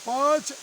5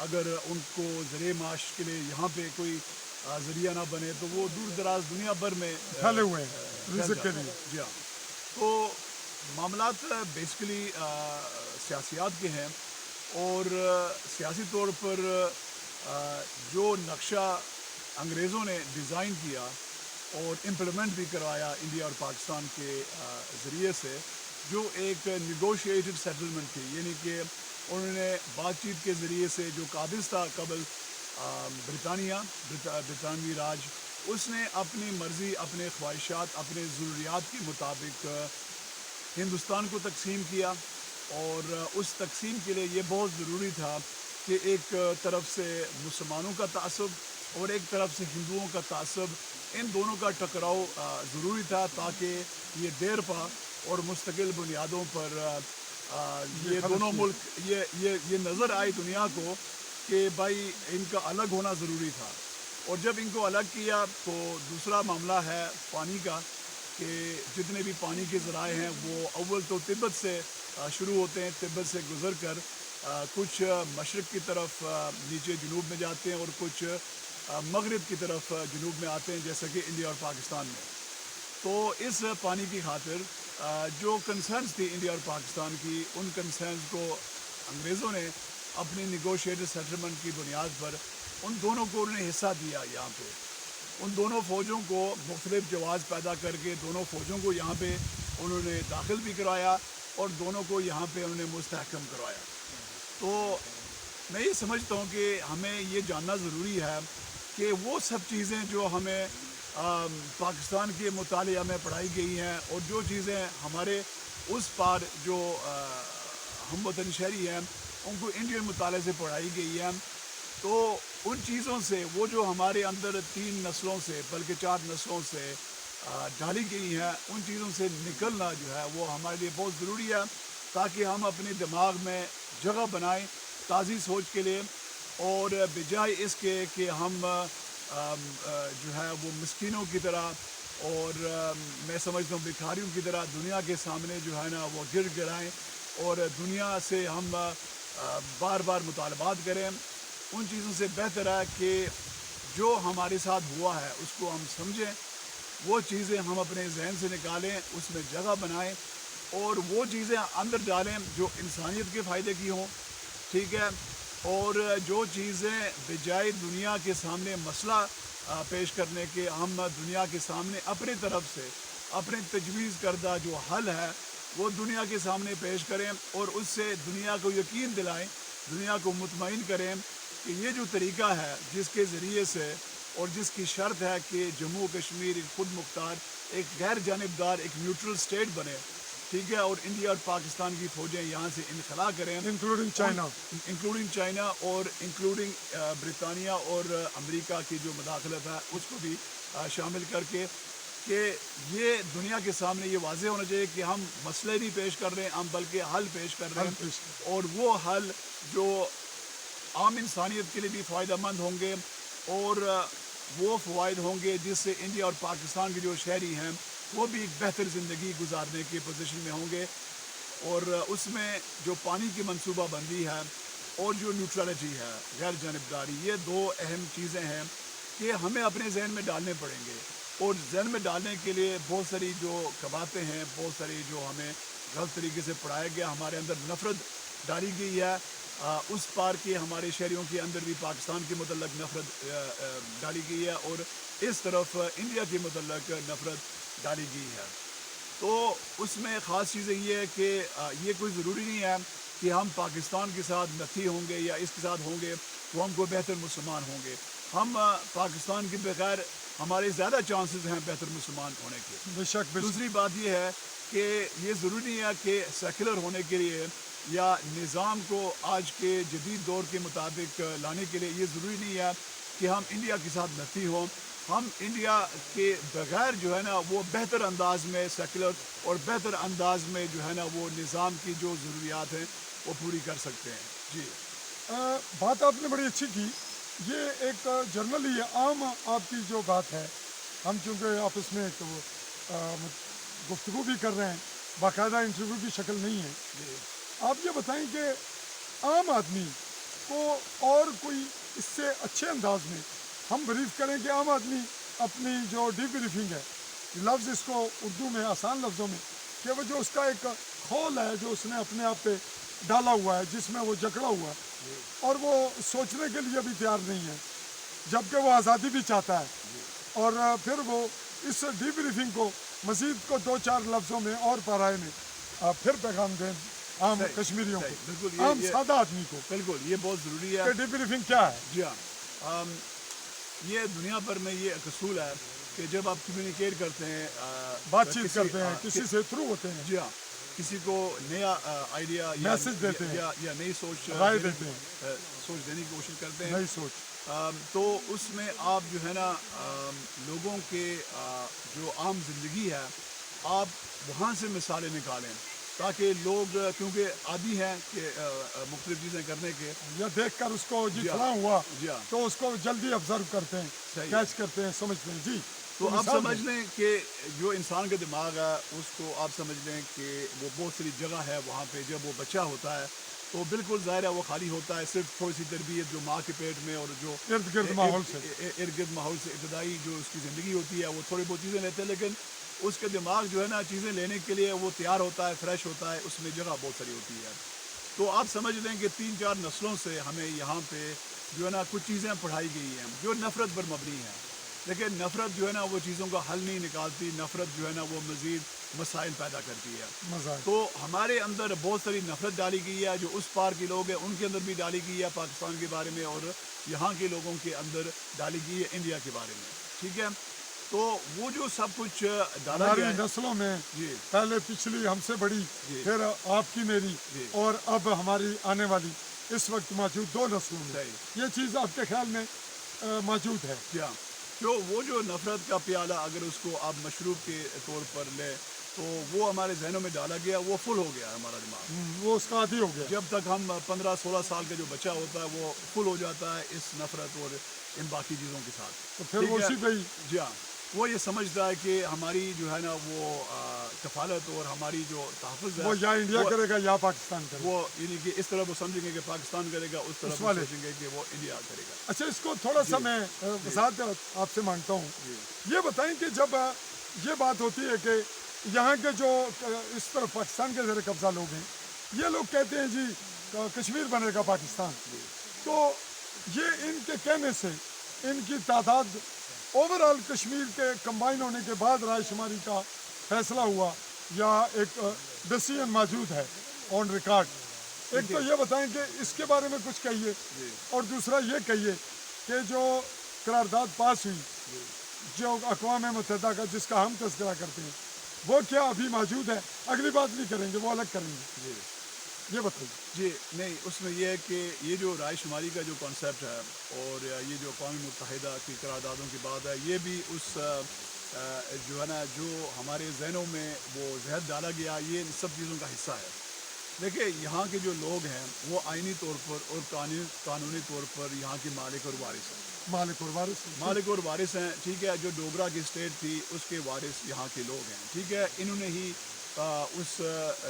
اگر ان کو ذریعہ معاش کے لیے یہاں پہ کوئی ذریعہ نہ بنے تو وہ دور دراز دنیا بھر میں پھیلے ہوئے ہیں پھیل رزق کے جاتے ہیں۔ لیے. جی ہاں، تو معاملات بیسیکلی سیاسیات کے ہیں، اور سیاسی طور پر جو نقشہ انگریزوں نے ڈیزائن کیا اور امپلیمنٹ بھی کروایا انڈیا اور پاکستان کے ذریعے سے، جو ایک نیگوشیٹڈ سیٹلمنٹ تھی، یعنی کہ انہوں نے بات چیت کے ذریعے سے جو قابض تھا قبل برطانوی راج، اس نے اپنی مرضی، اپنے خواہشات، اپنے ضروریات کے مطابق ہندوستان کو تقسیم کیا، اور اس تقسیم کے لیے یہ بہت ضروری تھا کہ ایک طرف سے مسلمانوں کا تعصب اور ایک طرف سے ہندوؤں کا تعصب، ان دونوں کا ٹکراؤ ضروری تھا، تاکہ یہ دیر پا اور مستقل بنیادوں پر یہ دونوں ملک یہ نظر آئی دنیا کو کہ بھائی ان کا الگ ہونا ضروری تھا۔ اور جب ان کو الگ کیا تو دوسرا معاملہ ہے پانی کا، کہ جتنے بھی پانی کے ذرائع ہیں وہ اول تو تبت سے شروع ہوتے ہیں، تبت سے گزر کر کچھ مشرق کی طرف نیچے جنوب میں جاتے ہیں، اور کچھ مغرب کی طرف جنوب میں آتے ہیں، جیسا کہ انڈیا اور پاکستان میں۔ تو اس پانی کی خاطر جو کنسرنز تھی انڈیا اور پاکستان کی، ان کنسرنز کو انگریزوں نے اپنی نیگوشیٹڈ سیٹلمنٹ کی بنیاد پر ان دونوں کو انہوں نے حصہ دیا یہاں پہ، ان دونوں فوجوں کو مختلف جواز پیدا کر کے دونوں فوجوں کو یہاں پہ انہوں نے داخل بھی کروایا، اور دونوں کو یہاں پہ انہوں نے مستحکم کروایا۔ تو میں یہ سمجھتا ہوں کہ ہمیں یہ جاننا ضروری ہے کہ وہ سب چیزیں جو ہمیں پاکستان کے مطالعہ میں پڑھائی گئی ہیں، اور جو چیزیں ہمارے اس پار جو ہم وطن شہری ہیں ان کو انڈین مطالعے سے پڑھائی گئی ہیں، تو ان چیزوں سے وہ جو ہمارے اندر 3 نسلوں سے بلکہ 4 نسلوں سے ڈالی گئی ہیں، ان چیزوں سے نکلنا جو ہے وہ ہمارے لیے بہت ضروری ہے، تاکہ ہم اپنے دماغ میں جگہ بنائیں تازی سوچ کے لیے، اور بجائے اس کے کہ ہم جو ہے وہ مسکینوں کی طرح اور میں سمجھتا ہوں بھکاریوں کی طرح دنیا کے سامنے جو ہے نا وہ گر گرائیں، اور دنیا سے ہم بار بار مطالبات کریں۔ ان چیزوں سے بہتر ہے کہ جو ہمارے ساتھ ہوا ہے اس کو ہم سمجھیں، وہ چیزیں ہم اپنے ذہن سے نکالیں، اس میں جگہ بنائیں، اور وہ چیزیں اندر ڈالیں جو انسانیت کے فائدے کی ہوں، ٹھیک ہے، اور جو چیزیں بجائے دنیا کے سامنے مسئلہ پیش کرنے کے، ہم دنیا کے سامنے اپنے طرف سے اپنے تجویز کردہ جو حل ہے وہ دنیا کے سامنے پیش کریں، اور اس سے دنیا کو یقین دلائیں، دنیا کو مطمئن کریں کہ یہ جو طریقہ ہے جس کے ذریعے سے اور جس کی شرط ہے کہ جموں کشمیر ایک خود مختار، ایک غیر جانبدار، ایک نیوٹرل اسٹیٹ بنے، ٹھیک ہے، اور انڈیا اور پاکستان کی فوجیں یہاں سے انخلا کریں، انکلوڈنگ چائنا، انکلوڈنگ چائنا اور انکلوڈنگ برطانیہ اور امریکہ کی جو مداخلت ہے اس کو بھی شامل کر کے، کہ یہ دنیا کے سامنے یہ واضح ہونا چاہیے کہ ہم مسئلے نہیں پیش کر رہے ہیں، ہم بلکہ حل پیش کر رہے ہیں، اور وہ حل جو عام انسانیت کے لیے بھی فائدہ مند ہوں گے، اور وہ فوائد ہوں گے جس سے انڈیا اور پاکستان کے جو شہری ہیں وہ بھی ایک بہتر زندگی گزارنے کی پوزیشن میں ہوں گے۔ اور اس میں جو پانی کی منصوبہ بندی ہے اور جو نیوٹرلٹی ہے، غیر جانبداری، یہ 2 اہم چیزیں ہیں کہ ہمیں اپنے ذہن میں ڈالنے پڑیں گے، اور ذہن میں ڈالنے کے لیے بہت ساری جو کباتیں ہیں، بہت ساری جو ہمیں غلط طریقے سے پڑھایا گیا، ہمارے اندر نفرت ڈالی گئی ہے، اس پار کے ہمارے شہریوں کے اندر بھی پاکستان کے متعلق نفرت ڈالی گئی ہے، اور اس طرف انڈیا کے متعلق نفرت ڈالی گئی ہے۔ تو اس میں خاص چیزیں یہ ہے کہ یہ کوئی ضروری نہیں ہے کہ ہم پاکستان کے ساتھ نتھی ہوں گے یا اس کے ساتھ ہوں گے تو ہم کو بہتر مسلمان ہوں گے، ہم پاکستان کے بغیر ہمارے زیادہ چانسز ہیں بہتر مسلمان ہونے کے۔ بے شک دوسری بات یہ ہے کہ یہ ضروری نہیں ہے کہ سیکولر ہونے کے لیے یا نظام کو آج کے جدید دور کے مطابق لانے کے لیے یہ ضروری نہیں ہے کہ ہم انڈیا کے ساتھ نتھی ہوں، ہم انڈیا کے بغیر جو ہے نا وہ بہتر انداز میں سیکولر اور بہتر انداز میں جو ہے نا وہ نظام کی جو ضروریات ہیں وہ پوری کر سکتے ہیں۔ جی بات آپ نے بڑی اچھی کی، یہ ایک جرنلی عام آپ کی جو بات ہے، ہم چونکہ آپس میں تو گفتگو بھی کر رہے ہیں، باقاعدہ انٹرویو کی شکل نہیں ہے، جی آپ یہ بتائیں کہ عام آدمی کو اور کوئی اس سے اچھے انداز میں ہم بریف کریں کہ عام آدمی اپنی جو ڈی بریفنگ ہے، لفظ اس کو اردو میں آسان لفظوں میں کہ وہ جو اس کا ایک خول ہے جو اس نے اپنے آپ پہ ڈالا ہوا ہے، جس میں وہ جکڑا ہوا ہے اور وہ سوچنے کے لیے بھی تیار نہیں ہے، جبکہ وہ آزادی بھی چاہتا ہے، اور پھر وہ اس ڈی بریفنگ کو مزید کو 2-4 لفظوں میں اور پارائے میں پھر پیغام دیں عام صحیح، کشمیریوں صحیح، کو، بالکل عام سادہ آدمی کو بالکل یہ بہت ضروری ہے. کہ ڈی بریفنگ کیا ہے. جی ہاں، یہ دنیا بھر میں یہ ایک اصول ہے کہ جب آپ کمیونیکیٹ کرتے ہیں، بات چیت کرتے ہیں، کسی سے تھرو ہوتے ہیں، جی ہاں، کسی کو نیا آئیڈیا میسج دیتے ہیں، یا نئی سوچ رائے دیتے ہیں، سوچ دینے کی کوشش کرتے ہیں، نئی سوچ، تو اس میں آپ جو ہے نا لوگوں کے جو عام زندگی ہے آپ وہاں سے مثالیں نکالیں تاکہ لوگ کیونکہ عادی ہیں کہ مختلف چیزیں کرنے کے. یا دیکھ کر اس کو جی ہاں، فلاں ہوا جی ہاں، تو اس کو جلدی آبزرو کرتے ہیں، صحیح ہے. کیچ کرتے ہیں، سمجھتے ہیں. جی تو آپ مثال سمجھ دیں. لیں کہ جو انسان کا دماغ ہے اس کو آپ سمجھ لیں کہ وہ بہت ساری جگہ ہے وہاں پہ جب وہ بچہ ہوتا ہے تو بالکل ظاہر ہے وہ خالی ہوتا ہے، صرف تھوڑی سی تربیت جو ماں کے پیٹ میں اور جو ارد گرد ماحول سے ارد گرد ماحول سے ابتدائی جو اس کی زندگی ہوتی ہے وہ تھوڑی بہت چیزیں لیتے ہیں، لیکن اس کا دماغ جو ہے نا چیزیں لینے کے لیے وہ تیار ہوتا ہے، فریش ہوتا ہے، اس میں جگہ بہت ساری ہوتی ہے. تو آپ سمجھ لیں کہ 3-4 نسلوں سے ہمیں یہاں پہ جو ہے نا کچھ چیزیں پڑھائی گئی ہیں جو نفرت پر مبنی ہیں، لیکن نفرت جو ہے نا وہ چیزوں کا حل نہیں نکالتی، نفرت جو ہے نا وہ مزید مسائل پیدا کرتی ہے. مزہ ہے. تو ہمارے اندر بہت ساری نفرت ڈالی گئی ہے جو اس پار کے لوگ ہیں ان کے اندر بھی ڈالی گئی ہے پاکستان کے بارے میں، اور یہاں کے لوگوں کے اندر ڈالی گئی ہے انڈیا کے بارے میں. ٹھیک ہے، تو وہ جو سب کچھ ڈالا ہماری گیا ہے. نسلوں میں جی پہلے پچھلی ہم سے بڑی، جی پھر آپ کی میری، جی اور اب ہماری آنے والی اس وقت موجود 2 نسلوں میں صحیح. یہ چیز آپ کے خیال میں موجود ہے. کیا وہ جو نفرت کا پیالہ اگر اس کو آپ مشروب کے طور پر لیں تو وہ ہمارے ذہنوں میں ڈالا گیا، وہ فل ہو گیا ہمارا دماغ. وہ اس کا عادی ہو گیا. جب تک ہم 15-16 سال کا جو بچہ ہوتا ہے وہ فل ہو جاتا ہے اس نفرت اور ان باقی چیزوں کے ساتھ. تو پھر وہ اسی پہ ہی جی ہاں، وہ یہ سمجھتا ہے کہ ہماری جو ہے نا وہ کفالت اور ہماری جو تحفظ ہے وہ یا انڈیا کرے گا یا پاکستان کرے گا. وہ یعنی کہ اس طرح وہ سمجھیں گے کہ پاکستان کرے گا، اس طرح وہ سوچیں گے کہ وہ انڈیا کرے گا. اچھا، اس کو تھوڑا سا میں وضاحت آپ سے مانگتا ہوں. یہ بتائیں کہ جب یہ بات ہوتی ہے کہ یہاں کے جو اس طرف پاکستان کے زیر قبضہ لوگ ہیں یہ لوگ کہتے ہیں جی کشمیر بنے گا پاکستان، تو یہ ان کے کہنے سے ان کی تعداد اوور آل کشمیر کے کمبائن ہونے کے بعد رائے شماری کا فیصلہ ہوا یا ایک ڈیسیژن موجود ہے آن ریکارڈ. ایک تو یہ بتائیں کہ اس کے بارے میں کچھ کہیے، اور دوسرا یہ کہیے کہ جو قرارداد پاس ہوئی جو اقوام متحدہ کا جس کا ہم تذکرہ کرتے ہیں وہ کیا ابھی موجود ہے؟ اگلی بات نہیں کریں گے، وہ الگ کریں گے. یہ بتائیے. جی نہیں، اس میں یہ ہے کہ یہ جو رائے شماری کا جو کانسیپٹ ہے اور یہ جو اقوام متحدہ کی قراردادوں کی بات ہے یہ بھی اس جو ہے نا جو ہمارے ذہنوں میں وہ زہر ڈالا گیا یہ ان سب چیزوں کا حصہ ہے. دیکھیں یہاں کے جو لوگ ہیں وہ آئینی طور پر اور قانونی طور پر یہاں کے مالک اور وارث ہیں. مالک اور وارث ہیں. ٹھیک ہے، جو ڈوگرا کی اسٹیٹ تھی اس کے وارث یہاں کے لوگ ہیں. ٹھیک ہے، انہوں نے ہی اس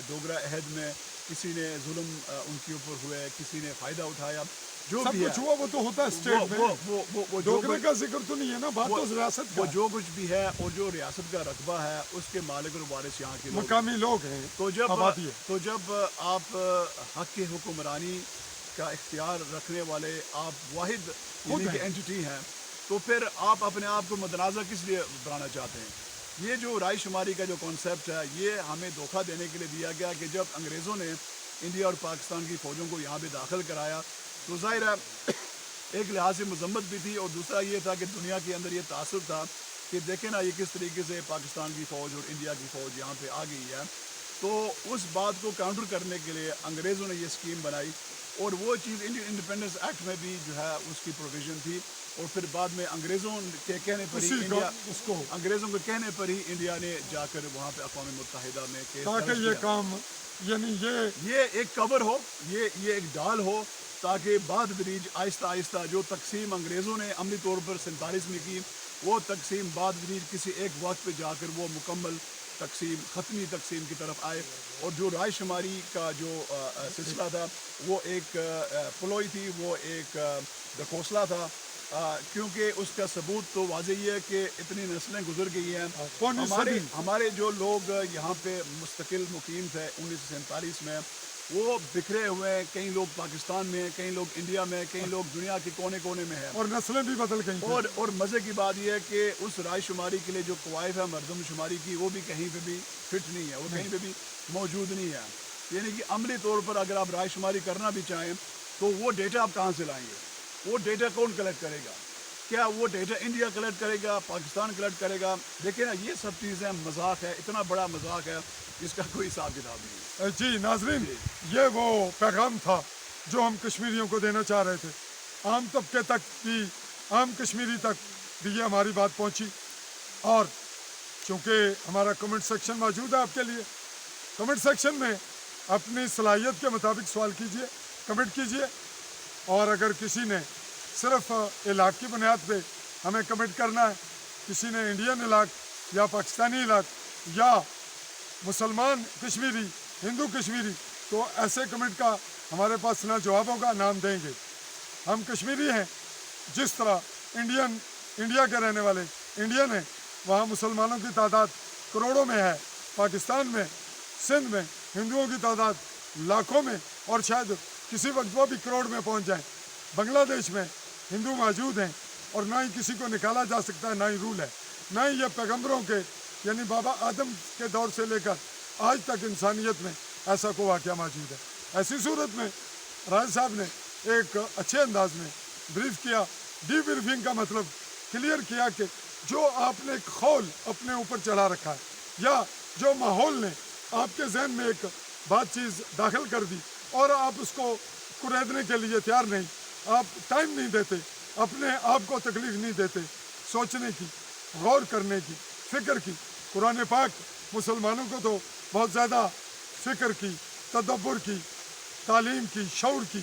ڈوگرا عہد میں کسی نے ظلم ان کے اوپر ہوئے، کسی نے فائدہ اٹھایا، جو بھی کچھ ہوا وہ تو ہوتا ہے اسٹیٹ میں، ڈوگرے کا ذکر تو نہیں ہے نا، بات تو ریاست وہ کا، جو کچھ بھی ہے اور جو ریاست کا رقبہ ہے اس کے مالک اور وارث یہاں کے لوگ مقامی لوگ ہیں، آبادی ہے. تو جب آپ حق کی حکمرانی کا اختیار رکھنے والے آپ واحد یعنی کہ اینٹی ہیں تو پھر آپ اپنے آپ کو متنازع کس لیے بنانا چاہتے ہیں؟ یہ جو رائے شماری کا جو کانسیپٹ ہے یہ ہمیں دھوکہ دینے کے لیے دیا گیا کہ جب انگریزوں نے انڈیا اور پاکستان کی فوجوں کو یہاں پہ داخل کرایا تو ظاہر ہے ایک لحاظ سے مذمت بھی تھی، اور دوسرا یہ تھا کہ دنیا کے اندر یہ تاثر تھا کہ دیکھیں نا یہ کس طریقے سے پاکستان کی فوج اور انڈیا کی فوج یہاں پہ آ گئی ہے. تو اس بات کو کاؤنٹر کرنے کے لیے انگریزوں نے یہ اسکیم بنائی، اور وہ چیز انڈین انڈیپینڈنس ایکٹ میں بھی جو ہے اس کی پروویژن تھی، اور پھر بعد میں انگریزوں کے کہنے پر ہی انڈیا نے جا کر وہاں پہ اقوام متحدہ میں کیس درج تاکہ کیا. یہ کام یعنی یہ ایک کور ہو، یہ ایک ڈال ہو، تاکہ بعد بریج آہستہ آہستہ جو تقسیم انگریزوں نے عملی طور پر 47 میں کی وہ تقسیم بعد بریج کسی ایک وقت پہ جا کر وہ مکمل تقسیم ختمی تقسیم کی طرف آئے، اور جو رائے شماری کا جو سلسلہ تھا وہ ایک پلوئی تھی، وہ ایک ڈھکوسلا تھا، کیونکہ اس کا ثبوت تو واضح ہی ہے کہ اتنی نسلیں گزر گئی ہیں. پونی صدی ہمارے جو لوگ یہاں پہ مستقل مقیم تھے 1947 میں، وہ بکھرے ہوئے ہیں. کئی لوگ پاکستان میں ہیں، کئی لوگ انڈیا میں، کئی لوگ دنیا کے کونے کونے میں ہیں. اور نسلیں بھی بدل گئی تھیں. اور مزے کی بات یہ ہے کہ اس رائے شماری کے لیے جو قواعد ہے مردم شماری کی، وہ بھی کہیں پہ بھی فٹ نہیں ہے، وہ کہیں پہ بھی موجود نہیں ہے. یعنی کہ عملی طور پر اگر آپ رائے شماری کرنا بھی چاہیں تو وہ ڈیٹا آپ کہاں سے لائیں گے؟ وہ ڈیٹا کون کلیکٹ کرے گا؟ کیا وہ ڈیٹا انڈیا کلیکٹ کرے گا، پاکستان کلیکٹ کرے گا؟ دیکھیں نا، یہ سب چیزیں مذاق ہے، اتنا بڑا مذاق ہے جس کا کوئی حساب کتاب نہیں ہے. جی ناظرین، یہ وہ پیغام تھا جو ہم کشمیریوں کو دینا چاہ رہے تھے. عام طبقے تک بھی، عام کشمیری تک بھی یہ ہماری بات پہنچی. اور چونکہ ہمارا کمنٹ سیکشن موجود ہے آپ کے لیے، کمنٹ سیکشن میں اپنی صلاحیت کے مطابق سوال کیجئے، کمنٹ کیجئے. اور اگر کسی نے صرف علاق کی بنیاد پہ ہمیں کمنٹ کرنا ہے، کسی نے انڈین علاق یا پاکستانی علاق یا مسلمان کشمیری، ہندو کشمیری، تو ایسے کمنٹ کا ہمارے پاس نہ جواب ہوگا نہ ہم دیں گے. ہم کشمیری ہیں، جس طرح انڈیا کے رہنے والے انڈین ہیں، وہاں مسلمانوں کی تعداد کروڑوں میں ہے. پاکستان میں، سندھ میں ہندوؤں کی تعداد لاکھوں میں، اور شاید کسی وقت وہ بھی کروڑ میں پہنچ جائیں. بنگلہ دیش میں ہندو موجود ہیں، اور نہ ہی کسی کو نکالا جا سکتا ہے، نہ ہی رول ہے، نہ ہی یہ پیغمبروں کے یعنی بابا آدم کے دور سے لے کر آج تک انسانیت میں ایسا کوئی واقعہ موجود ہے. ایسی صورت میں رائے صاحب نے ایک اچھے انداز میں بریف کیا. ڈی بریفنگ کا مطلب کلیئر کیا کہ جو آپ نے ایک خول اپنے اوپر چڑھا رکھا ہے، یا جو ماحول نے آپ کے ذہن میں ایک بات چیز داخل کر دی اور آپ اس کو کریدنے کے لیے تیار نہیں، آپ ٹائم نہیں دیتے، اپنے آپ کو تکلیف نہیں دیتے سوچنے کی، غور کرنے کی، فکر کی. قرآن پاک مسلمانوں کو تو بہت زیادہ فکر کی، تدبر کی، تعلیم کی، شعور کی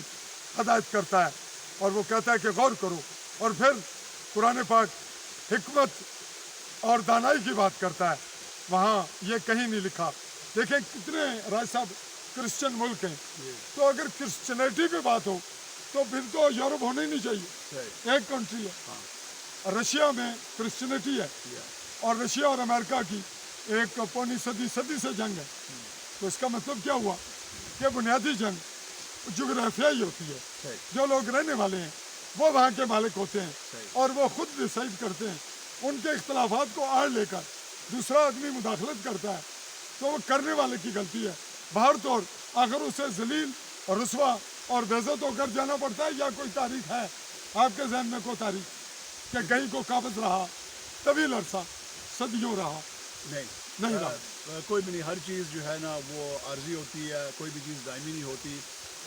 ہدایت کرتا ہے، اور وہ کہتا ہے کہ غور کرو. اور پھر قرآن پاک حکمت اور دانائی کی بات کرتا ہے، وہاں یہ کہیں نہیں لکھا. دیکھیں کتنے رائے صاحب کرسچن ملک ہیں، تو اگر کرسچنیٹی پہ بات ہو تو پھر تو یورپ ہونا ہی نہیں چاہیے. ایک کنٹری ہے، رشیا میں کرسچنیٹی ہے، اور رشیا اور امریکہ کی ایک پونی صدی سے جنگ ہے. تو اس کا مطلب کیا ہوا کہ بنیادی جنگ جغرافیائی ہوتی ہے. جو لوگ رہنے والے ہیں وہ وہاں کے مالک ہوتے ہیں، اور وہ خود ڈیسائیڈ کرتے ہیں. ان کے اختلافات کو آڑ لے کر دوسرا آدمی مداخلت کرتا ہے تو وہ کرنے والے کی غلطی ہے. باہر طور آخر اسے ذلیل اور رسوا اور بے عزت ہو کر جانا پڑتا ہے. یا کوئی تاریخ ہے آپ کے ذہن میں، کوئی تاریخ کہ کہیں کو قابض رہا، طویل عرصہ، صدیوں رہا؟ نہیں رہا. کوئی بھی نہیں. ہر چیز جو ہے نا وہ عارضی ہوتی ہے، کوئی بھی چیز دائمی نہیں ہوتی،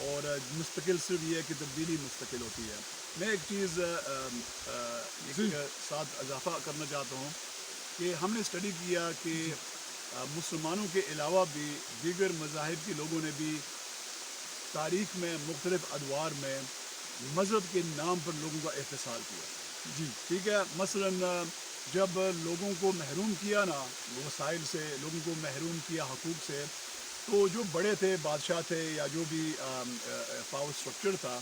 اور مستقل صرف یہ ہے کہ تبدیلی مستقل ہوتی ہے. میں ایک چیز ایک ساتھ اضافہ کرنا چاہتا ہوں کہ ہم نے اسٹڈی کیا کہ مسلمانوں کے علاوہ بھی دیگر مذاہب کے لوگوں نے بھی تاریخ میں مختلف ادوار میں مذہب کے نام پر لوگوں کا احتساب کیا. جی ٹھیک ہے. مثلاً جب لوگوں کو محروم کیا نا وسائل سے، لوگوں کو محروم کیا حقوق سے، تو جو بڑے تھے، بادشاہ تھے، یا جو بھی پاور اسٹرکچر تھا،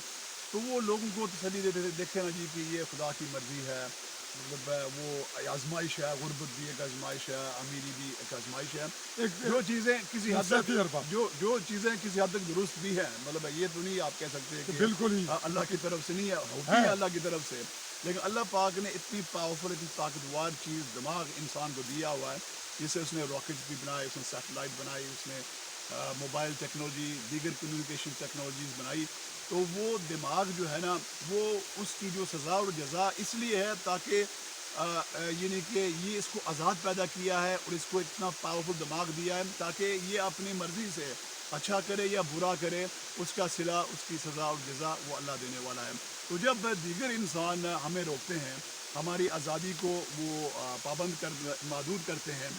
تو وہ لوگوں کو تسلی دیتے تھے، دیکھیں نا جی کہ یہ خدا کی مرضی ہے، مطلب وہ آزمائش ہے، غربت بھی ایک آزمائش ہے، امیری بھی ایک آزمائش ہے. جو چیزیں کسی حد تک جو چیزیں کسی حد تک درست بھی ہیں، مطلب یہ تو نہیں آپ کہہ سکتے کہ بالکل ہی اللہ کی طرف سے نہیں ہے، ہوتی ہے اللہ کی طرف سے، لیکن اللہ پاک نے اتنی پاورفل، اتنی طاقتور چیز دماغ انسان کو دیا ہوا ہے، جسے اس نے راکٹس بھی بنائے، اس نے سیٹلائٹ بنائی، اس نے موبائل ٹیکنالوجی، دیگر کمیونیکیشن ٹیکنالوجیز بنائی. تو وہ دماغ جو ہے نا، وہ اس کی جو سزا اور جزا اس لیے ہے تاکہ یعنی کہ یہ اس کو آزاد پیدا کیا ہے، اور اس کو اتنا پاورفل دماغ دیا ہے تاکہ یہ اپنی مرضی سے اچھا کرے یا برا کرے، اس کا صلہ، اس کی سزا اور جزا وہ اللہ دینے والا ہے. تو جب دیگر انسان ہمیں روکتے ہیں، ہماری آزادی کو وہ پابند محدود کرتے ہیں،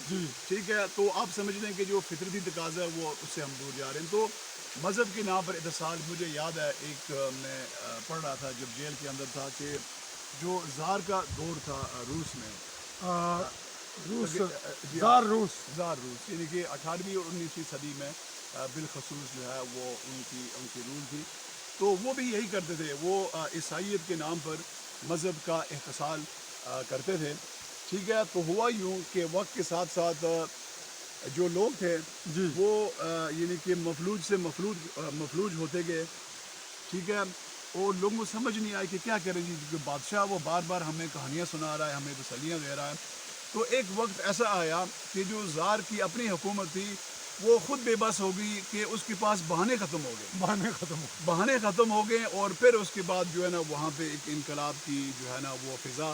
ٹھیک ہے، تو آپ سمجھ لیں کہ جو فطرتی تقاضا ہے وہ اس سے ہم دور جا رہے ہیں. تو مذہب کے نام پر اتصال، مجھے یاد ہے ایک میں پڑھ رہا تھا جب جیل کے اندر تھا کہ جو زار کا دور تھا روس میں، روس جی زار روس زار روس، یعنی کہ 18ویں اور 19ویں صدی میں بالخصوص جو ہے وہ ان کی رول تھی. تو وہ بھی یہی کرتے تھے، وہ عیسائیت کے نام پر مذہب کا احتسال کرتے تھے. ٹھیک ہے. تو ہوا یوں کہ وقت کے ساتھ ساتھ جو لوگ تھے جی وہ یعنی کہ مفلوج سے مفلوج ہوتے گئے. ٹھیک ہے. اور لوگوں کو سمجھ نہیں آئی کہ کیا کریں جی، کیونکہ بادشاہ وہ بار بار ہمیں کہانیاں سنا رہا ہے، ہمیں تسلیاں دے رہا ہے. تو ایک وقت ایسا آیا کہ جو زار کی اپنی حکومت تھی وہ خود بے بس ہو گئی کہ اس کے پاس بہانے ختم ہو گئے. بہانے ختم ہو گئے. اور پھر اس کے بعد جو ہے نا وہاں پہ ایک انقلاب کی جو ہے نا وہ فضا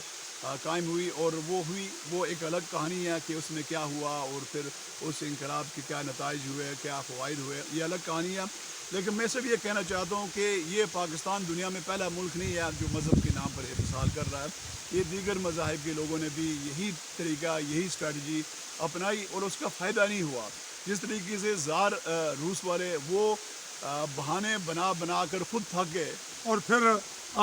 قائم ہوئی. اور وہ ایک الگ کہانی ہے کہ اس میں کیا ہوا اور پھر اس انقلاب کے کیا نتائج ہوئے، کیا فوائد ہوئے، یہ الگ کہانی ہے. لیکن میں صرف یہ کہنا چاہتا ہوں کہ یہ پاکستان دنیا میں پہلا ملک نہیں ہے جو مذہب کے نام پر احتسال کر رہا ہے. یہ دیگر مذاہب کے لوگوں نے بھی یہی طریقہ، یہی اسٹریٹجی اپنائی اور اس کا فائدہ نہیں ہوا. جس طریقے سے زار روس والے وہ بہانے بنا کر خود تھک گئے. اور پھر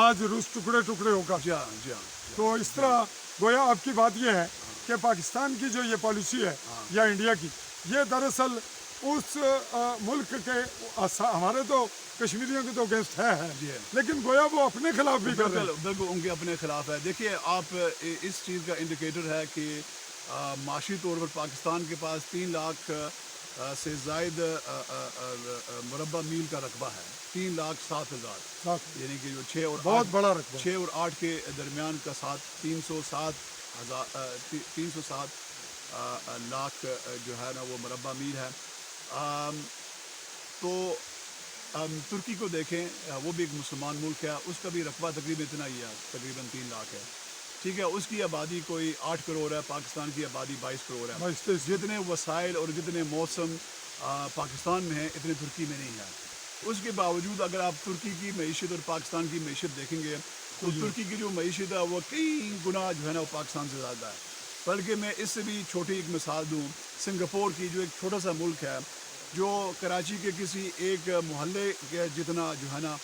آج روس ٹکڑے ٹکڑے ہو کر. جی ہاں جی ہاں. تو اس طرح گویا آپ کی بات یہ ہے کہ پاکستان کی جو یہ پالیسی ہے یا انڈیا کی، یہ دراصل اس ملک کے ہمارے تو کشمیریوں کے تو اگینسٹ ہے جی ہے. لیکن گویا وہ اپنے خلاف بھی کر رہے ہیں. بالکل ان کے اپنے خلاف ہے. دیکھیے آپ اس چیز کا انڈیکیٹر ہے کہ معاشی طور پر پاکستان کے پاس 3 لاکھ سے زائد مربع میل کا رقبہ ہے. 3,07,000، یعنی کہ جو 6 اور بہت بڑا رقبہ. 6 اور 8 کے درمیان کا 307 لاکھ جو ہے نا وہ مربع میل ہے. تو ترکی کو دیکھیں، وہ بھی ایک مسلمان ملک ہے، اس کا بھی رقبہ تقریباً اتنا ہی ہے، تقریباً 3 لاکھ ہے. ٹھیک ہے. اس کی آبادی کوئی 8 کروڑ ہے، پاکستان کی آبادی 22 کروڑ ہے. جتنے وسائل اور جتنے موسم پاکستان میں ہیں اتنے ترکی میں نہیں ہے. اس کے باوجود اگر آپ ترکی کی معیشت اور پاکستان کی معیشت دیکھیں گے تو ترکی کی جو معیشت ہے وہ کئی گنا جو ہے نا وہ پاکستان سے زیادہ ہے. بلکہ میں اس سے بھی چھوٹی ایک مثال دوں، سنگاپور کی جو ایک چھوٹا سا ملک ہے، جو کراچی کے کسی ایک محلے کے جتنا جو ہے نا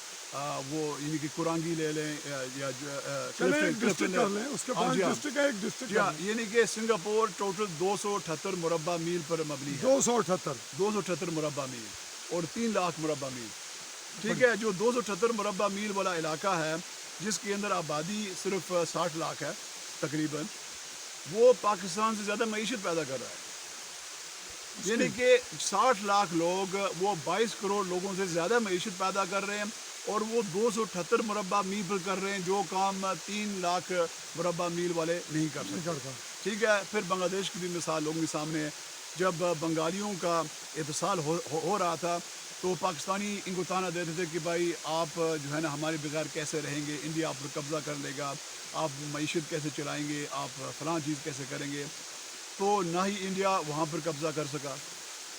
وہ یعنی کہ کرانگی لے لیں یا یعنی کہ سنگاپور ٹوٹل 278 مربع میل پر مبنی ہے. 278 مربع میل اور 3 لاکھ مربع میل. ٹھیک ہے. جو 278 مربع میل والا علاقہ ہے جس کے اندر آبادی صرف 60 لاکھ ہے تقریباً، وہ پاکستان سے زیادہ معیشت پیدا کر رہا ہے. یعنی کہ 60 لاکھ لوگ وہ 22 کروڑ لوگوں سے زیادہ معیشت پیدا کر رہے ہیں اور وہ 278 مربع میل پر کر رہے ہیں جو کام 3 لاکھ مربع میل والے نہیں کر سکتے. ٹھیک ہے. پھر بنگلہ دیش کی بھی مثال لوگوں کے سامنے ہے. جب بنگالیوں کا اتصال ہو رہا تھا تو پاکستانی ان کو تانا دیتے تھے کہ بھائی آپ جو ہے نا ہمارے بغیر کیسے رہیں گے، انڈیا آپ پر قبضہ کر لے گا، آپ معیشت کیسے چلائیں گے، آپ فلاں چیز کیسے کریں گے. تو نہ ہی انڈیا وہاں پر قبضہ کر سکا.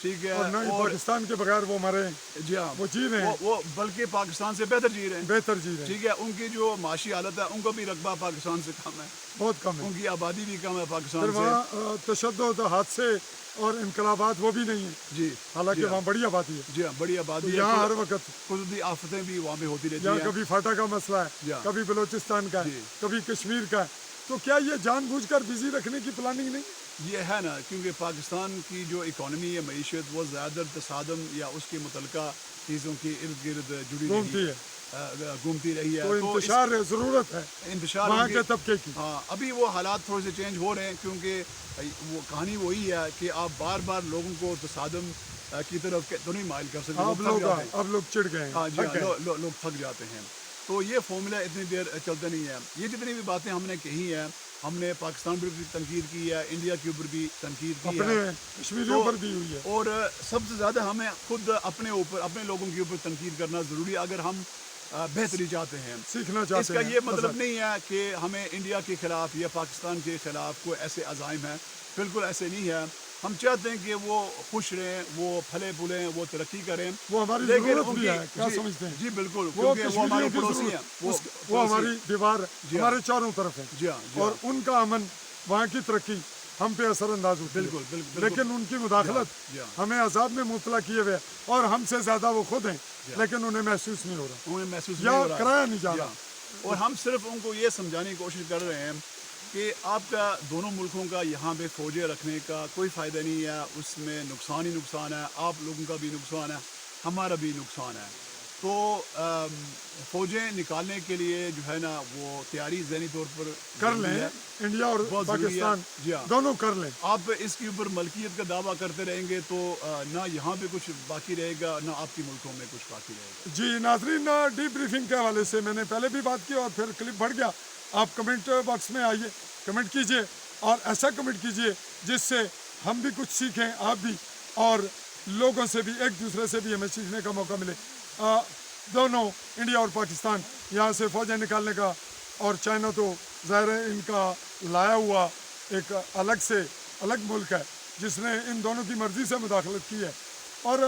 ٹھیک ہے. اور نہ ہی پاکستان کے بغیر وہ مرے. جی ہاں. وہ جی رہے ہیں، وہ بلکہ پاکستان سے بہتر جی رہے ہیں. ٹھیک ہے. ان کی جو معاشی حالت ہے ان کو بھی رقبہ پاکستان سے کم ہے، بہت کم ہے. ان کی آبادی بھی کم ہے پاکستان سے. وہاں تشدد، حادثے اور انقلابات وہ بھی نہیں ہیں. جی. حالانکہ وہاں بڑی آبادی ہے. جی ہاں بڑی آبادی ہے. یہاں ہر وقت قدرتی آفتیں بھی وہاں پہ ہوتی رہتی ہیں. یہاں کبھی فاٹا کا مسئلہ ہے، کبھی بلوچستان کا ہے، کبھی کشمیر کا ہے. تو کیا یہ جان بوجھ کر بزی رکھنے کی پلاننگ نہیں؟ یہ ہے نا، کیونکہ پاکستان کی جو اکانومی ہے، معیشت، وہ زیادہ تصادم یا اس کے متعلقہ چیزوں کے ارد گرد جڑی گھومتی رہی ہے. تو انتشار ضرورت ہے انتشار وہاں کے طبقے کی. ہاں. ابھی وہ حالات تھوڑے سے چینج ہو رہے ہیں کیونکہ وہ کہانی وہی ہے کہ آپ بار بار لوگوں کو تصادم کی طرف تو نہیں مائل کر سکتے. اب لوگ چڑ گئے ہیں. ہاں جی ہاں. لوگ تھک جاتے ہیں. تو یہ فارمولا اتنی دیر چلتا نہیں ہے. یہ جتنی بھی باتیں ہم نے کہی ہیں، ہم نے پاکستان پر بھی تنقید کی ہے، انڈیا کے اوپر بھی تنقید کی ہے، کشمیریوں پر بھی ہوئی ہے. اور سب سے زیادہ ہمیں خود اپنے اوپر، اپنے لوگوں کے اوپر تنقید کرنا ضروری ہے اگر ہم بہتری چاہتے ہیں، سیکھنا چاہتے ہیں. اس کا یہ مطلب نہیں ہے کہ ہمیں انڈیا کے خلاف یا پاکستان کے خلاف کوئی ایسے عزائم ہیں. بالکل ایسے نہیں ہے. ہم چاہتے ہیں کہ وہ خوش رہیں، وہ پھلے پھولیں، وہ ترقی کریں. وہ ہماری ضرورت بھی ہے. کیا سمجھتے ہیں؟ جی بالکل. کیونکہ وہ ہمارے پڑوسی ہیں، وہ ہماری دیوار ہمارے چاروں طرف ہے. جی ہاں. اور ان کا امن، وہاں کی ترقی ہم پہ اثر انداز ہوتی ہے. بالکل. لیکن ان کی مداخلت ہمیں عذاب میں مبتلا کیے ہوئے، اور ہم سے زیادہ وہ خود ہیں، لیکن انہیں محسوس نہیں ہو رہا، انہیں محسوس یا کرایا نہیں جا رہا. اور ہم صرف ان کو یہ سمجھانے کی کوشش کر رہے ہیں کہ آپ کا دونوں ملکوں کا یہاں پہ فوجیں رکھنے کا کوئی فائدہ نہیں ہے, اس میں نقصان ہی نقصان ہے, آپ لوگوں کا بھی نقصان ہے, ہمارا بھی نقصان ہے. تو فوجیں نکالنے کے لیے جو ہے نا وہ تیاری ذہنی طور پر کر ضروری لیں, ہے, انڈیا اور بہت ضروری ہے. پاکستان جی ہاں, دونوں کر لیں. آپ اس کے اوپر ملکیت کا دعویٰ کرتے رہیں گے تو نہ یہاں پہ کچھ باقی رہے گا, نہ آپ کے ملکوں میں کچھ باقی رہے گا. جی ناظرین, ڈی بریفنگ کے حوالے سے میں نے پہلے بھی بات کی اور پھر کلپ بڑھ گیا. آپ کمنٹ باکس میں آئیے, کمنٹ کیجئے اور ایسا کمنٹ کیجئے جس سے ہم بھی کچھ سیکھیں, آپ بھی, اور لوگوں سے بھی, ایک دوسرے سے بھی ہمیں سیکھنے کا موقع ملے. دونوں انڈیا اور پاکستان یہاں سے فوجیں نکالنے کا, اور چائنا تو ظاہر ہے ان کا لایا ہوا ایک الگ ملک ہے جس نے ان دونوں کی مرضی سے مداخلت کی ہے. اور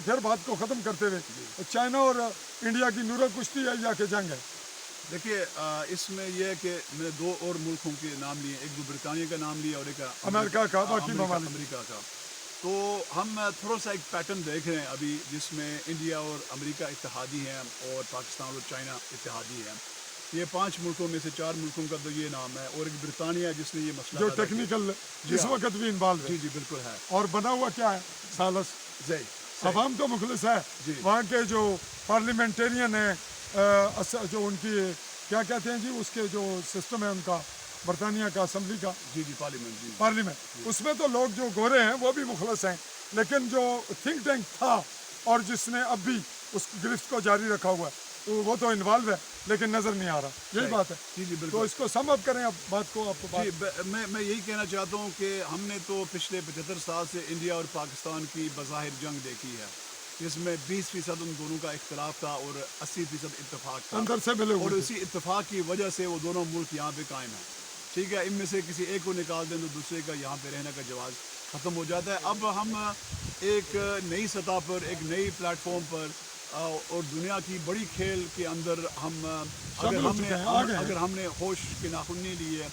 پھر بات کو ختم کرتے ہوئے, چائنا اور انڈیا کی نور کشتی ہے یا کہ جنگ ہے؟ دیکھیے اس میں یہ ہے کہ میں نے دو اور ملکوں کے نام لیے, ایک برطانیہ کا نام لیا اور ایک امریکہ کا, باقی ممالک. امریکہ کا. تو ہم تھوڑا سا ایک پیٹرن دیکھ رہے ہیں ابھی جس میں انڈیا اور امریکہ اتحادی ہیں اور پاکستان اور چائنا اتحادی ہیں. یہ 5 ملکوں میں سے 4 ملکوں کا تو یہ نام ہے, اور ایک برطانیہ جس نے یہ مسئلہ جو پیدا کیا. ٹیکنیکل جس وقت بھی انوالو ہے. جی جی بالکل ہے. اور بنا ہوا کیا ہے سالس, عوام تو مخلص ہے. وہاں کے جو پارلیمنٹیرین ہیں, جو ان کی کیا کہتے ہیں جی, اس کے جو سسٹم ہے ان کا, برطانیہ کا اسمبلی کا, جی جی پارلیمنٹ, پارلیمنٹ, اس میں تو لوگ جو گورے ہیں وہ بھی مخلص ہیں, لیکن جو تھنک ٹینک تھا اور جس نے اب بھی اس گرفت کو جاری رکھا ہوا ہے وہ تو انوالو ہے لیکن نظر نہیں آ رہا. یہی بات ہے. جی جی بالکل. تو اس کو سم اپ کریں اب بات کو. آپ کو جی میں یہی کہنا چاہتا ہوں کہ ہم نے تو پچھلے 75 سال سے انڈیا اور پاکستان کی بظاہر جنگ دیکھی ہے, جس میں 20% ان دونوں کا اختلاف تھا اور 80% اتفاق تھا, اندر سے ملے اور ہوئے اسی اتفاق کی وجہ سے وہ دونوں ملک یہاں پہ قائم ہیں. ٹھیک ہے, ان میں سے کسی ایک کو نکال دیں تو دوسرے کا یہاں پہ رہنے کا جواز ختم ہو جاتا ہے. اب ہم ایک نئی سطح پر, ایک نئی پلیٹ فارم پر اور دنیا کی بڑی کھیل کے اندر اگر ہم نے ہوش کے ناخن نہیں لیے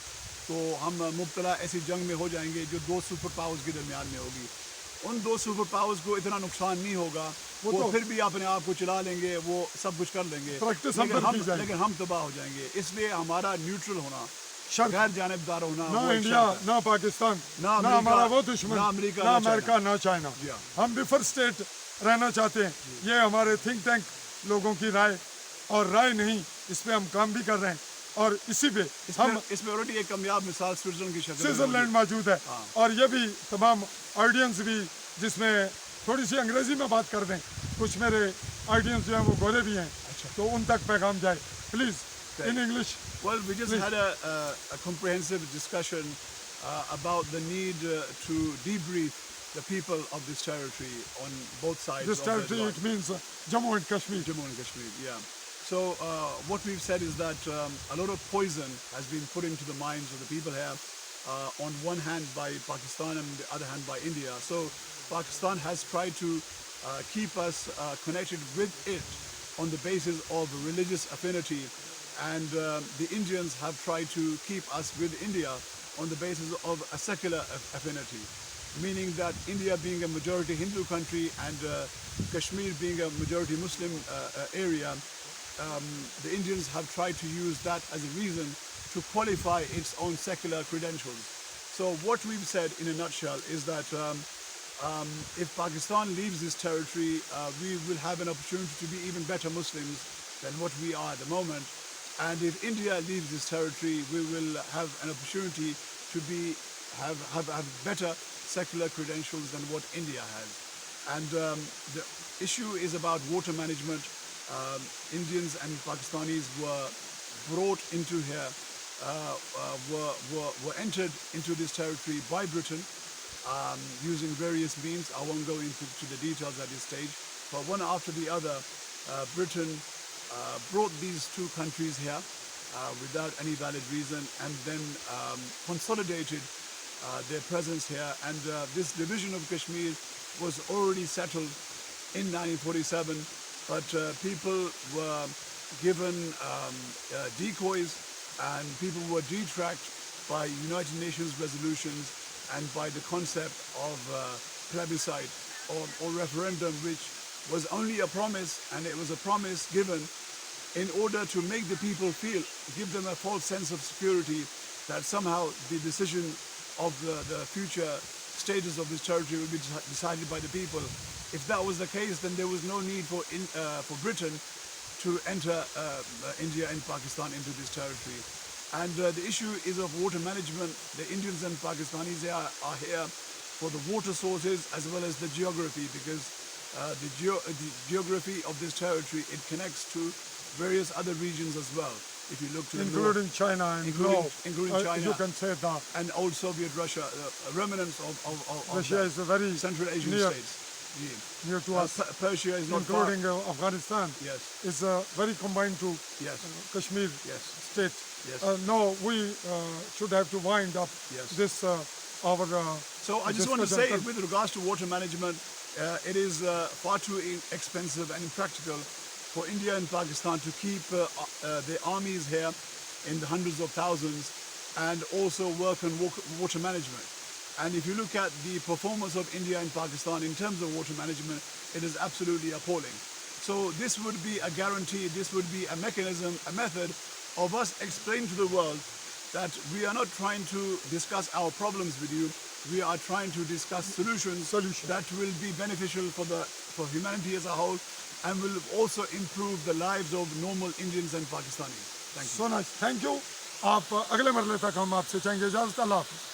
تو ہم مبتلا ایسی جنگ میں ہو جائیں گے جو 2 سپر پاورز کے درمیان میں ہوگی. ان 2 سپر پاورز کو اتنا نقصان نہیں ہوگا, وہ پھر بھی اپنے آپ کو چلا لیں گے, وہ سب کچھ کر لیں گے, لیکن ہم تباہ ہو جائیں گے. اس لیے ہمارا نیوٹرل ہونا, غیر جانبدار ہونا, نہ انڈیا نہ پاکستان, نہ ہمارا وہ دشمن, نہ امریکہ نہ چائنا, ہم بفر اسٹیٹ رہنا چاہتے ہیں. یہ ہمارے تھنک ٹینک لوگوں کی رائے, اور رائے نہیں, اس پہ ہم کام بھی کر رہے ہیں, اور اسی پہ ہم اس میں آلریڈی ایک کامیاب مثال سوئٹزرلینڈ کی شکل سوئٹزرلینڈ موجود ہے. اور یہ بھی تمام آڈینس بھی, جس میں تھوڑی سی انگریزی میں بات کر دیں, کچھ میرے آڈینس جو ہیں وہ گورے بھی ہیں, تو ان تک پیغام جائے please in English. Well, we just had a comprehensive discussion about the need to debrief the people of this territory on both sides. This territory, it means Jammu and Kashmir. Jammu and Kashmir, yeah. So what we've said is that a lot of poison has been put into the minds of the people here, on one hand by Pakistan and on the other hand by India. So Pakistan has tried to keep us connected with it on the basis of religious affinity, and the Indians have tried to keep us with India on the basis of a secular affinity, meaning that India being a majority Hindu country and Kashmir being a majority Muslim area, the Indians have tried to use that as a reason to qualify its own secular credentials. So what we've said in a nutshell is that if Pakistan leaves this territory, we will have an opportunity to be even better Muslims than what we are at the moment. And if India leaves this territory, we will have an opportunity to have better secular credentials than what India has. And the issue is about water management. Indians and Pakistanis were brought into here, were entered into this territory by Britain using various means. I won't go into the details at this stage, but one after the other, Britain brought these two countries here without any valid reason, and then consolidated their presence here. And this division of Kashmir was already settled in 1947, but people were given decoys, and people were detracked by United Nations resolutions and by the concept of plebiscite or referendum, which was only a promise, and it was a promise given in order to make the people feel, give them a false sense of security that somehow the decision of the future status of this territory will be decided by the people. If that was the case, then there was no need for Britain to enter India and Pakistan into this territory. And the issue is of water management. The Indians and Pakistanis are here for the water sources as well as the geography, because the geography of this territory, it connects to various other regions as well. If you look to the north, including China and including China, you can say that and old Soviet Russia, remnants of Russia is a very Central Asian near, states. near to us, Persia is not including far. Afghanistan. Yes, Is very combined to yes, Kashmir yes, state. yes. Now we should have to wind up Yes. this our. So I just want to discussion. say, with regards to water management, it is far too expensive and impractical for India and Pakistan to keep their armies here in the hundreds of thousands and also work on water management. And if you look at the performance of India and Pakistan in terms of water management, it is absolutely appalling. So this would be a guarantee, this would be a mechanism, a method of us explaining to the world that we are not trying to discuss our problems with you, we are trying to discuss solutions that will be beneficial for humanity as a whole and will also improve the lives of normal Indians and Pakistanis. Thank you. So nice. Thank you. آپ اگلے مرحلے تک ہم آپ سے چاہیں گے اجازت. اللہ حافظ.